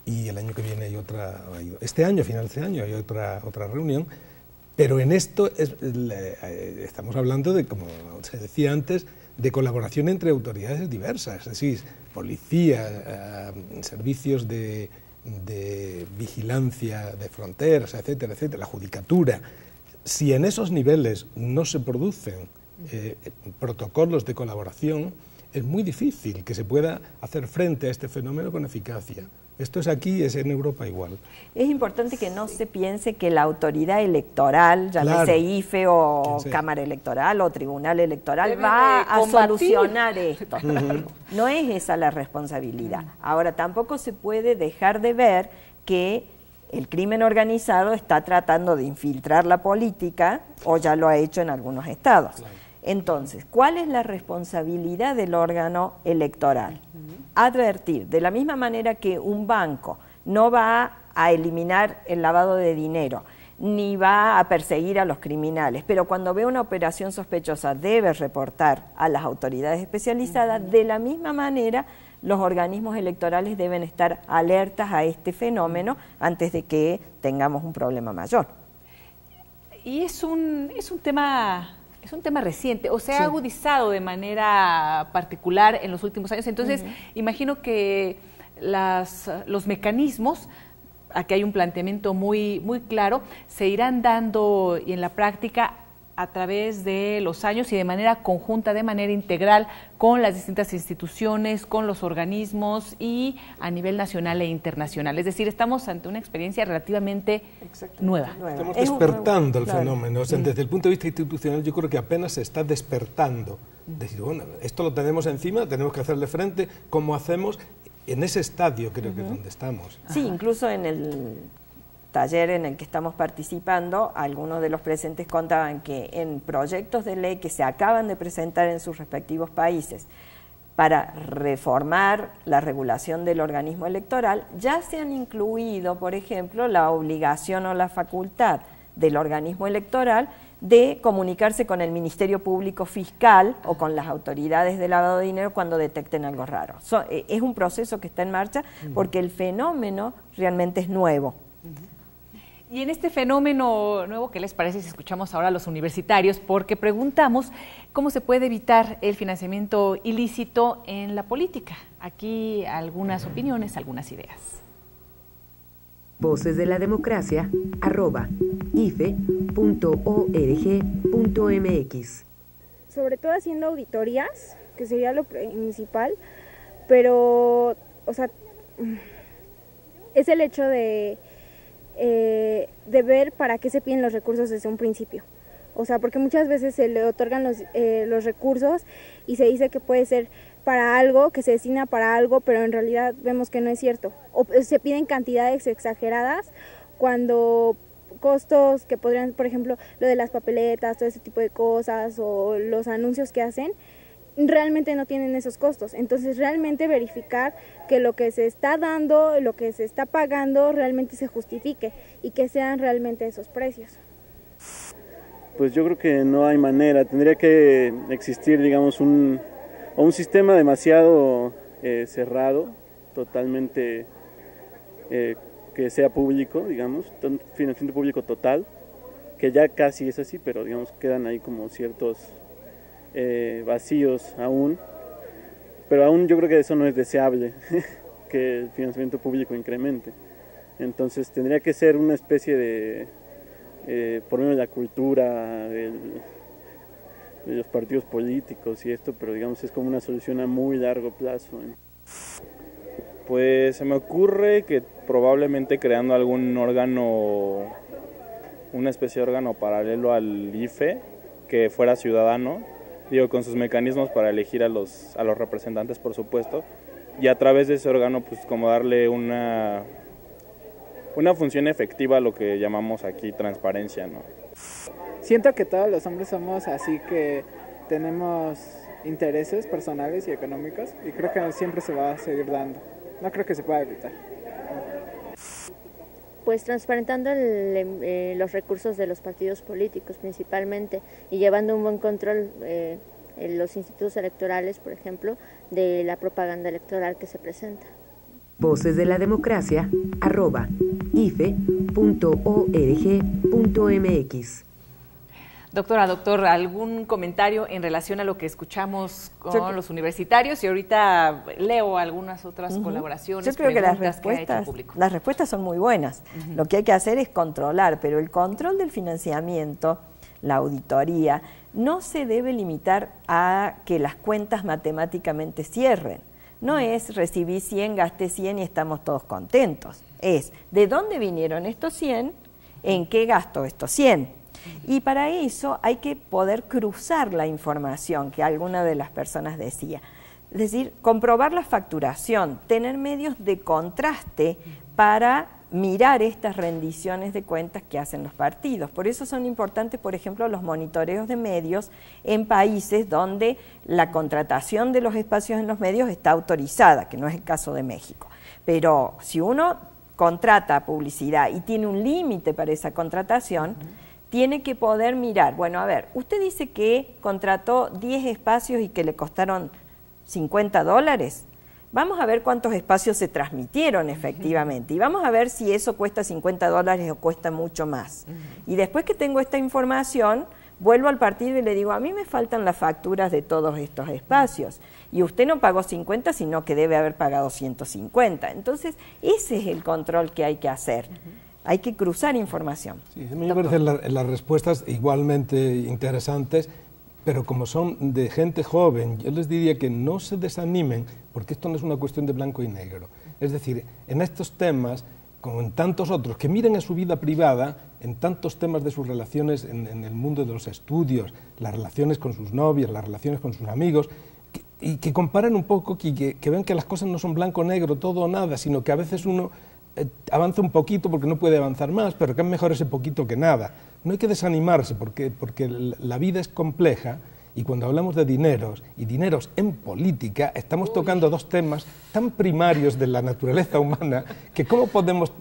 y el año que viene hay otra, este año, a finales de año, hay otra reunión, pero en esto estamos hablando de, como se decía antes, de colaboración entre autoridades diversas, es decir, policía, servicios de vigilancia de fronteras, etcétera, etcétera, la judicatura. Si en esos niveles no se producen protocolos de colaboración, es muy difícil que se pueda hacer frente a este fenómeno con eficacia. Esto es aquí, es en Europa igual. Es importante que no se piense que la autoridad electoral, llámese IFE o Cámara Electoral o Tribunal Electoral, va a solucionar esto. No es esa la responsabilidad. Ahora, tampoco se puede dejar de ver que el crimen organizado está tratando de infiltrar la política, o ya lo ha hecho en algunos estados. Entonces, ¿cuál es la responsabilidad del órgano electoral? Advertir, de la misma manera que un banco no va a eliminar el lavado de dinero, ni va a perseguir a los criminales, pero cuando ve una operación sospechosa debe reportar a las autoridades especializadas, de la misma manera los organismos electorales deben estar alertas a este fenómeno antes de que tengamos un problema mayor. Y es un tema reciente, o se ha agudizado de manera particular en los últimos años. Entonces, imagino que los mecanismos, aquí hay un planteamiento muy claro, se irán dando y en la práctica a través de los años y de manera conjunta, de manera integral, con las distintas instituciones, con los organismos y a nivel nacional e internacional. Es decir, estamos ante una experiencia relativamente nueva. Estamos despertando el fenómeno. O sea, desde el punto de vista institucional, yo creo que apenas se está despertando. Decir, bueno, esto lo tenemos encima, tenemos que hacerle frente. ¿Cómo hacemos? En ese estadio creo que es donde estamos. Sí, incluso en el taller en el que estamos participando, algunos de los presentes contaban que en proyectos de ley que se acaban de presentar en sus respectivos países para reformar la regulación del organismo electoral, ya se han incluido, por ejemplo, la obligación o la facultad del organismo electoral de comunicarse con el Ministerio Público Fiscal o con las autoridades de lavado de dinero cuando detecten algo raro. Es un proceso que está en marcha porque el fenómeno realmente es nuevo. Y en este fenómeno nuevo, ¿qué les parece si escuchamos ahora a los universitarios? Porque preguntamos cómo se puede evitar el financiamiento ilícito en la política. Aquí algunas opiniones, algunas ideas. Voces de la Democracia, @ife.org.mx. Sobre todo haciendo auditorías, que sería lo principal, pero, o sea, es el hecho de ver para qué se piden los recursos desde un principio. O sea, porque muchas veces se le otorgan los recursos y se dice que puede ser para algo, que se destina para algo, pero en realidad vemos que no es cierto. O se piden cantidades exageradas cuando costos que podrían, por ejemplo, lo de las papeletas, todo ese tipo de cosas, o los anuncios que hacen, realmente no tienen esos costos. Entonces, realmente verificar que lo que se está dando, lo que se está pagando, realmente se justifique y que sean realmente esos precios. Pues yo creo que no hay manera. Tendría que existir, digamos, un sistema demasiado cerrado, totalmente que sea público, digamos, un financiamiento público total, que ya casi es así, pero digamos quedan ahí como ciertos vacíos aún, pero aún yo creo que eso no es deseable, que el financiamiento público incremente. Entonces tendría que ser una especie de, por medio de la cultura, de los partidos políticos y esto, pero digamos es como una solución a muy largo plazo. Pues se me ocurre que probablemente creando algún órgano, una especie de órgano paralelo al IFE, que fuera ciudadano, con sus mecanismos para elegir a los representantes, por supuesto, y a través de ese órgano, pues como darle una función efectiva a lo que llamamos aquí transparencia, ¿no? Siento que todos los hombres somos así, que tenemos intereses personales y económicos, y creo que siempre se va a seguir dando. No creo que se pueda evitar. Pues transparentando los recursos de los partidos políticos principalmente, y llevando un buen control en los institutos electorales, por ejemplo, de la propaganda electoral que se presenta. Voces de la Democracia, @ife.org.mx. Doctor, ¿algún comentario en relación a lo que escuchamos con los universitarios? Y ahorita leo algunas otras colaboraciones. Yo creo que las respuestas son muy buenas. Lo que hay que hacer es controlar, pero el control del financiamiento, la auditoría, no se debe limitar a que las cuentas matemáticamente cierren. No es recibí 100, gasté 100 y estamos todos contentos. Es de dónde vinieron estos 100, en qué gasto estos 100. Y para eso hay que poder cruzar la información que alguna de las personas decía. Es decir, comprobar la facturación, tener medios de contraste para mirar estas rendiciones de cuentas que hacen los partidos. Por eso son importantes, por ejemplo, los monitoreos de medios en países donde la contratación de los espacios en los medios está autorizada, que no es el caso de México. Pero si uno contrata publicidad y tiene un límite para esa contratación, tiene que poder mirar, bueno, a ver, usted dice que contrató 10 espacios y que le costaron $50. Vamos a ver cuántos espacios se transmitieron efectivamente y vamos a ver si eso cuesta $50 o cuesta mucho más. Y después que tengo esta información, vuelvo al partido y le digo, a mí me faltan las facturas de todos estos espacios y usted no pagó 50, sino que debe haber pagado 150. Entonces, ese es el control que hay que hacer. hay que cruzar información. Sí, a mí me parecen las respuestas igualmente interesantes, pero como son de gente joven, yo les diría que no se desanimen, porque esto no es una cuestión de blanco y negro. Es decir, en estos temas, como en tantos otros, que miren a su vida privada, en tantos temas de sus relaciones en el mundo de los estudios, las relaciones con sus novias, las relaciones con sus amigos, y que comparen un poco, que vean que las cosas no son blanco o negro, todo o nada, sino que a veces uno avanza un poquito porque no puede avanzar más, pero que es mejor ese poquito que nada. No hay que desanimarse porque la vida es compleja, y cuando hablamos de dineros y dineros en política, estamos tocando dos temas tan primarios de la naturaleza humana que cómo podemos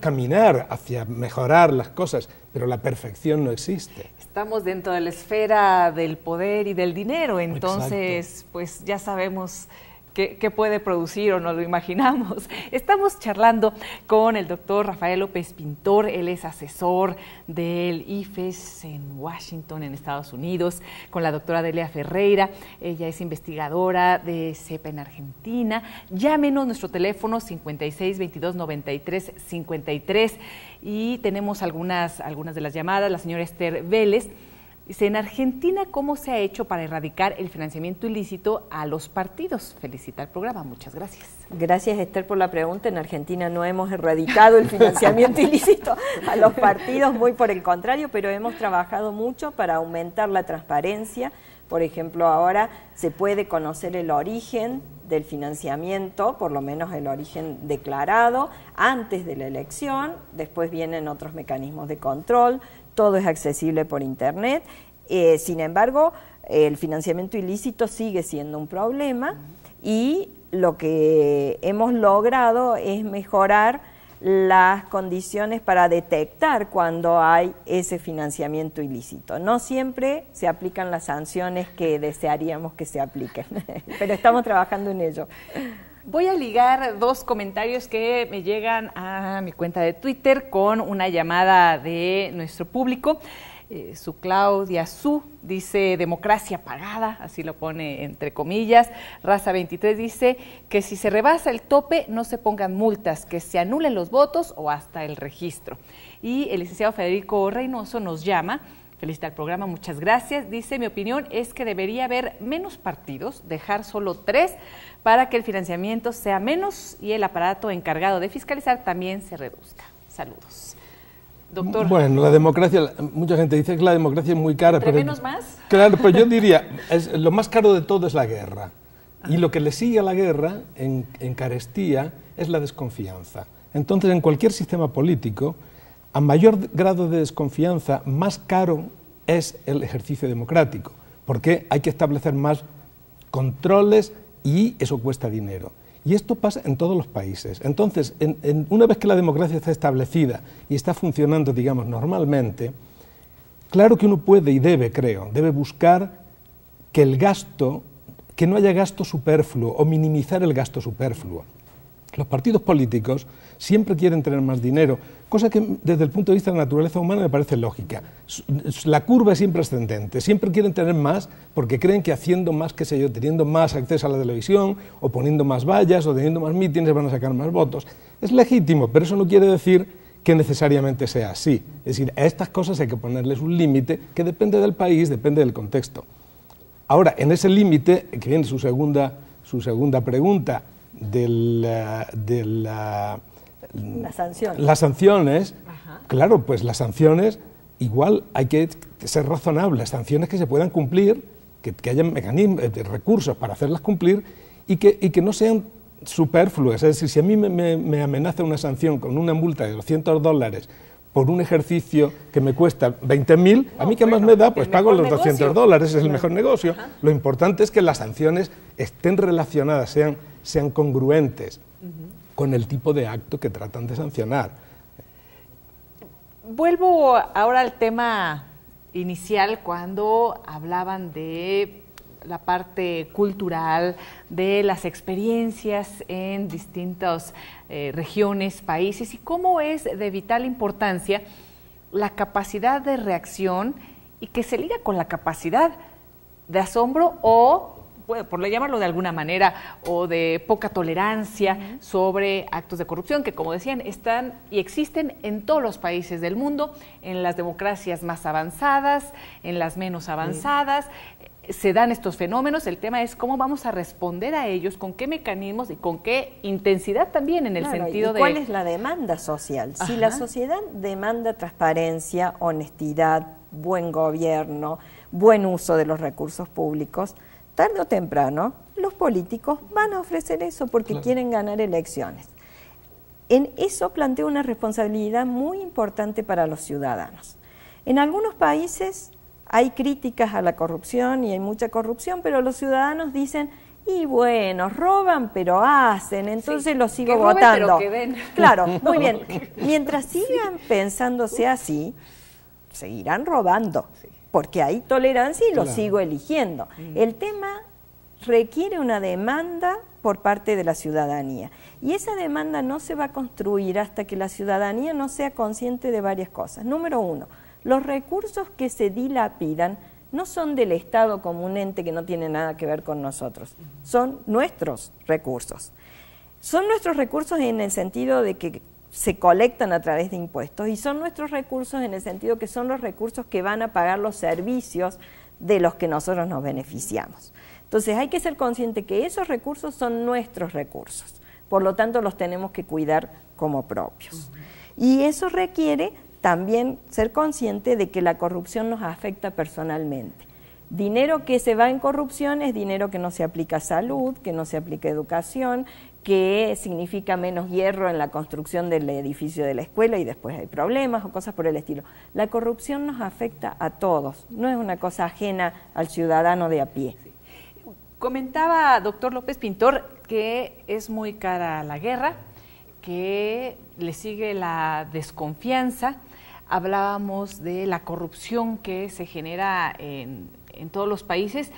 caminar hacia mejorar las cosas, pero la perfección no existe. Estamos dentro de la esfera del poder y del dinero, entonces, exacto, pues ya sabemos qué puede producir o no lo imaginamos. Estamos charlando con el doctor Rafael López Pintor, él es asesor del IFES en Washington, en Estados Unidos, con la doctora Delia Ferreira, ella es investigadora de CEPA en Argentina. Llámenos, nuestro teléfono 56229353, y tenemos algunas de las llamadas. La señora Esther Vélez dice: en Argentina, ¿cómo se ha hecho para erradicar el financiamiento ilícito a los partidos? Felicita el programa, muchas gracias. Gracias, Esther, por la pregunta. En Argentina no hemos erradicado el financiamiento ilícito a los partidos, muy por el contrario, pero hemos trabajado mucho para aumentar la transparencia. Por ejemplo, ahora se puede conocer el origen del financiamiento, por lo menos el origen declarado, antes de la elección. Después vienen otros mecanismos de control. Todo es accesible por Internet. Sin embargo, el financiamiento ilícito sigue siendo un problema, y lo que hemos logrado es mejorar las condiciones para detectar cuando hay ese financiamiento ilícito. No siempre se aplican las sanciones que desearíamos que se apliquen, pero estamos trabajando en ello. Voy a ligar dos comentarios que me llegan a mi cuenta de Twitter con una llamada de nuestro público. Su Claudia Su dice: democracia pagada, así lo pone entre comillas. Raza 23 dice que si se rebasa el tope no se pongan multas, que se anulen los votos o hasta el registro. Y el licenciado Federico Reynoso nos llama, felicita el programa, muchas gracias. Dice: mi opinión es que debería haber menos partidos, dejar solo 3 para que el financiamiento sea menos y el aparato encargado de fiscalizar también se reduzca. Saludos. Doctor. Bueno, la democracia, mucha gente dice que la democracia es muy cara. ¿Entre menos más? Claro, pero yo diría, lo más caro de todo es la guerra. Y lo que le sigue a la guerra, en carestía, es la desconfianza. Entonces, en cualquier sistema político, a mayor grado de desconfianza, más caro es el ejercicio democrático, porque hay que establecer más controles y eso cuesta dinero. Y esto pasa en todos los países. Entonces, una vez que la democracia está establecida y está funcionando, digamos, normalmente, claro que uno puede y debe buscar que el gasto, que no haya gasto superfluo o minimizar el gasto superfluo. Los partidos políticos siempre quieren tener más dinero, cosa que desde el punto de vista de la naturaleza humana me parece lógica. La curva es siempre ascendente, siempre quieren tener más porque creen que haciendo más, qué sé yo, teniendo más acceso a la televisión, o poniendo más vallas, o teniendo más mítines, van a sacar más votos. Es legítimo, pero eso no quiere decir que necesariamente sea así. Es decir, a estas cosas hay que ponerles un límite que depende del país, depende del contexto. Ahora, en ese límite, que viene su segunda pregunta, las sanciones, claro, pues las sanciones igual hay que ser razonables, sanciones que se puedan cumplir, que haya mecanismos, recursos para hacerlas cumplir y que no sean superfluas. Es decir, si a mí me amenaza una sanción con una multa de $200 por un ejercicio que me cuesta 20.000, a mí qué más me da, pues pago los $200, es el mejor negocio. Lo importante es que las sanciones estén relacionadas, sean congruentes con el tipo de acto que tratan de sancionar. Vuelvo ahora al tema inicial, cuando hablaban de la parte cultural, de las experiencias en distintas regiones, países, y cómo es de vital importancia la capacidad de reacción y que se liga con la capacidad de asombro o por llamarlo de alguna manera, o de poca tolerancia sobre actos de corrupción que, como decían, están y existen en todos los países del mundo, en las democracias más avanzadas, en las menos avanzadas. Se dan estos fenómenos, el tema es cómo vamos a responder a ellos, con qué mecanismos y con qué intensidad también, en el sentido de... ¿Cuál es la demanda social? Si la sociedad demanda transparencia, honestidad, buen gobierno, buen uso de los recursos públicos, tarde o temprano los políticos van a ofrecer eso porque quieren ganar elecciones. En eso plantea una responsabilidad muy importante para los ciudadanos. En algunos países hay críticas a la corrupción y hay mucha corrupción, pero los ciudadanos dicen, y bueno, roban pero hacen, entonces los sigo votando. Pero que den. Claro, muy bien. Mientras sigan pensándose así, seguirán robando, porque hay tolerancia y los sigo eligiendo. El tema requiere una demanda por parte de la ciudadanía, y esa demanda no se va a construir hasta que la ciudadanía no sea consciente de varias cosas. Número uno, los recursos que se dilapidan no son del Estado como un ente que no tiene nada que ver con nosotros, son nuestros recursos. Son nuestros recursos en el sentido de que se colectan a través de impuestos, y son nuestros recursos en el sentido que son los recursos que van a pagar los servicios de los que nosotros nos beneficiamos. Entonces hay que ser consciente que esos recursos son nuestros recursos, por lo tanto los tenemos que cuidar como propios. Y eso requiere también ser consciente de que la corrupción nos afecta personalmente. Dinero que se va en corrupción es dinero que no se aplica a salud, que no se aplica a educación, que significa menos hierro en la construcción del edificio de la escuela y después hay problemas o cosas por el estilo. La corrupción nos afecta a todos, no es una cosa ajena al ciudadano de a pie. Comentaba, doctor López Pintor, que es muy cara la guerra, que le sigue la desconfianza. Hablábamos de la corrupción que se genera en todos los países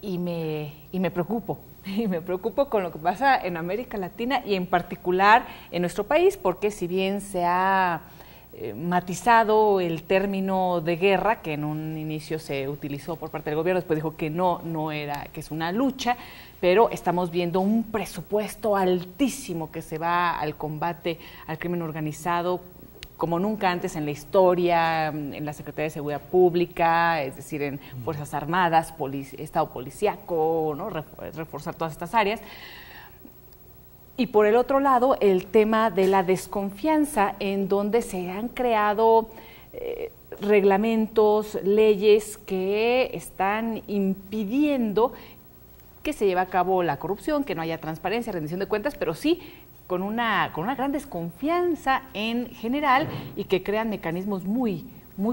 y me preocupo. Y me preocupo con lo que pasa en América Latina y en particular en nuestro país, porque si bien se ha matizado el término de guerra, que en un inicio se utilizó por parte del gobierno, después dijo que no era, que es una lucha, pero estamos viendo un presupuesto altísimo que se va al combate al crimen organizado como nunca antes en la historia, en la Secretaría de Seguridad Pública, es decir, en Fuerzas Armadas, Estado Policíaco, ¿no? Reforzar todas estas áreas. Y por el otro lado, el tema de la desconfianza, en donde se han creado reglamentos, leyes que están impidiendo que se lleve a cabo la corrupción, que no haya transparencia, rendición de cuentas, pero sí con una gran desconfianza en general y que crean mecanismos muy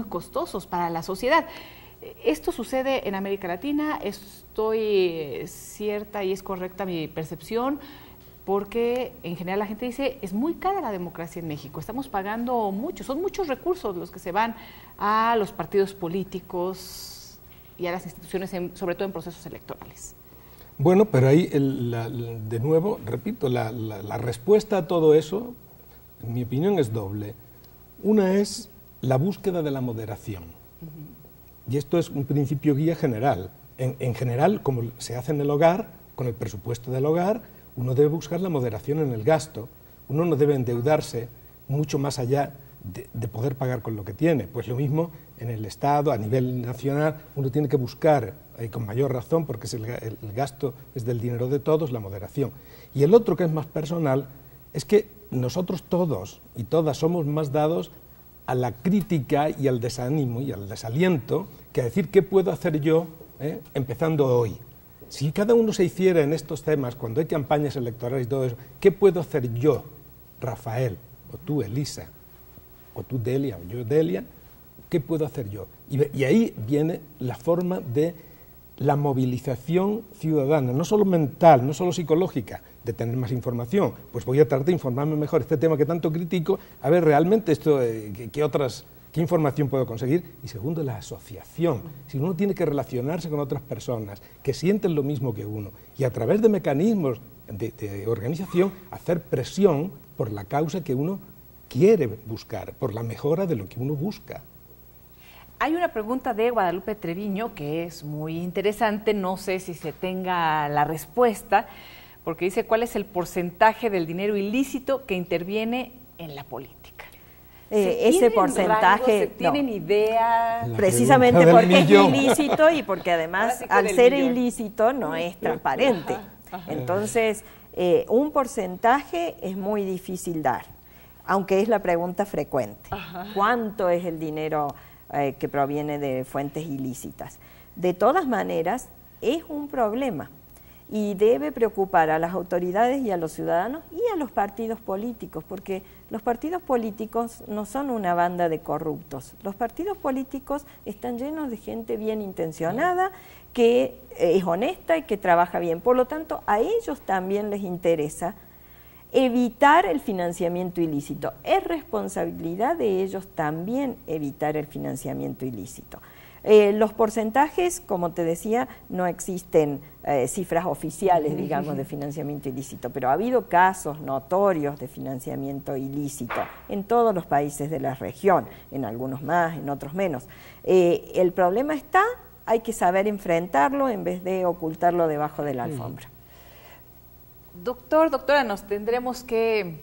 costosos para la sociedad. Esto sucede en América Latina, estoy cierta y es correcta mi percepción, porque en general la gente dice, es muy cara la democracia en México, estamos pagando mucho, son muchos recursos los que se van a los partidos políticos y a las instituciones, sobre todo en procesos electorales. Bueno, pero ahí, de nuevo, repito, la respuesta a todo eso, en mi opinión, es doble. Una es la búsqueda de la moderación. Y esto es un principio guía general. En general, como se hace en el hogar, con el presupuesto del hogar, uno debe buscar la moderación en el gasto. Uno no debe endeudarse mucho más allá de poder pagar con lo que tiene. Pues lo mismo en el Estado, a nivel nacional, uno tiene que buscar, con mayor razón, porque el gasto es del dinero de todos, la moderación. Y el otro, que es más personal, es que nosotros todos y todas somos más dados a la crítica y al desánimo y al desaliento que a decir qué puedo hacer yo, empezando hoy. Si cada uno se hiciera en estos temas, cuando hay campañas electorales y todo eso, ¿qué puedo hacer yo, Rafael, o tú, Elisa, o tú, Delia, o yo, Delia? ¿Qué puedo hacer yo? Y ahí viene la forma de la movilización ciudadana, no solo mental, no solo psicológica, de tener más información. Pues voy a tratar de informarme mejor este tema que tanto critico, a ver realmente esto, ¿qué información puedo conseguir? Y segundo, la asociación. Si uno tiene que relacionarse con otras personas que sienten lo mismo que uno y a través de mecanismos de organización hacer presión por la causa que uno quiere buscar, por la mejora de lo que uno busca. Hay una pregunta de Guadalupe Treviño que es muy interesante, no sé si se tenga la respuesta, porque dice: ¿cuál es el porcentaje del dinero ilícito que interviene en la política? Ese porcentaje, ¿se tienen idea? Precisamente porque es ilícito y porque además al ser ilícito no es transparente. Entonces, un porcentaje es muy difícil dar, aunque es la pregunta frecuente. ¿Cuánto es el dinero que proviene de fuentes ilícitas? De todas maneras, es un problema y debe preocupar a las autoridades y a los ciudadanos y a los partidos políticos, porque los partidos políticos no son una banda de corruptos. Los partidos políticos están llenos de gente bien intencionada, que es honesta y que trabaja bien. Por lo tanto, a ellos también les interesa evitar el financiamiento ilícito. Es responsabilidad de ellos también evitar el financiamiento ilícito. Los porcentajes, como te decía, no existen cifras oficiales, digamos, de financiamiento ilícito, pero ha habido casos notorios de financiamiento ilícito en todos los países de la región, en algunos más, en otros menos. El problema está, hay que saber enfrentarlo en vez de ocultarlo debajo de la alfombra. Doctora, nos tendremos que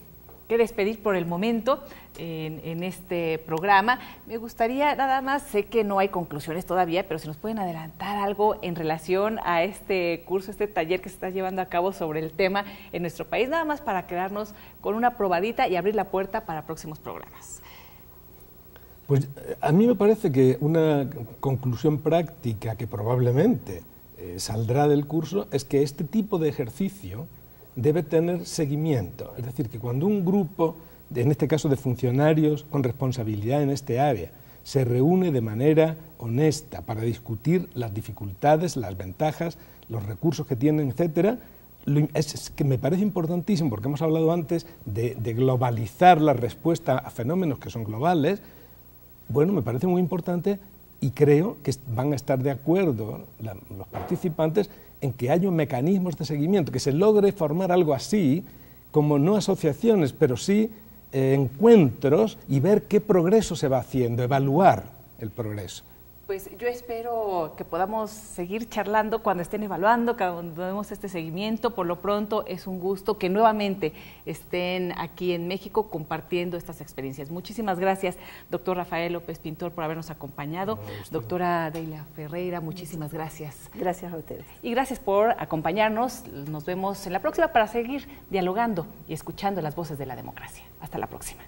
despedir por el momento en este programa. Me gustaría nada más, sé que no hay conclusiones todavía, pero si nos pueden adelantar algo en relación a este curso, este taller que se está llevando a cabo sobre el tema en nuestro país, nada más para quedarnos con una probadita y abrir la puerta para próximos programas. Pues a mí me parece que una conclusión práctica que probablemente saldrá del curso es que este tipo de ejercicio debe tener seguimiento, es decir, que cuando un grupo, en este caso de funcionarios con responsabilidad en este área, se reúne de manera honesta para discutir las dificultades, las ventajas, los recursos que tienen, etcétera, es que me parece importantísimo, porque hemos hablado antes de globalizar la respuesta a fenómenos que son globales. Bueno, me parece muy importante y creo que van a estar de acuerdo los participantes en que haya mecanismos de seguimiento, que se logre formar algo así, como no asociaciones, pero sí encuentros, y ver qué progreso se va haciendo, evaluar el progreso. Pues yo espero que podamos seguir charlando cuando estén evaluando, cuando demos este seguimiento. Por lo pronto es un gusto que nuevamente estén aquí en México compartiendo estas experiencias. Muchísimas gracias, doctor Rafael López Pintor, por habernos acompañado. Doctora Delia Ferreira, muchísimas gracias. Gracias a ustedes. Y gracias por acompañarnos. Nos vemos en la próxima para seguir dialogando y escuchando las voces de la democracia. Hasta la próxima.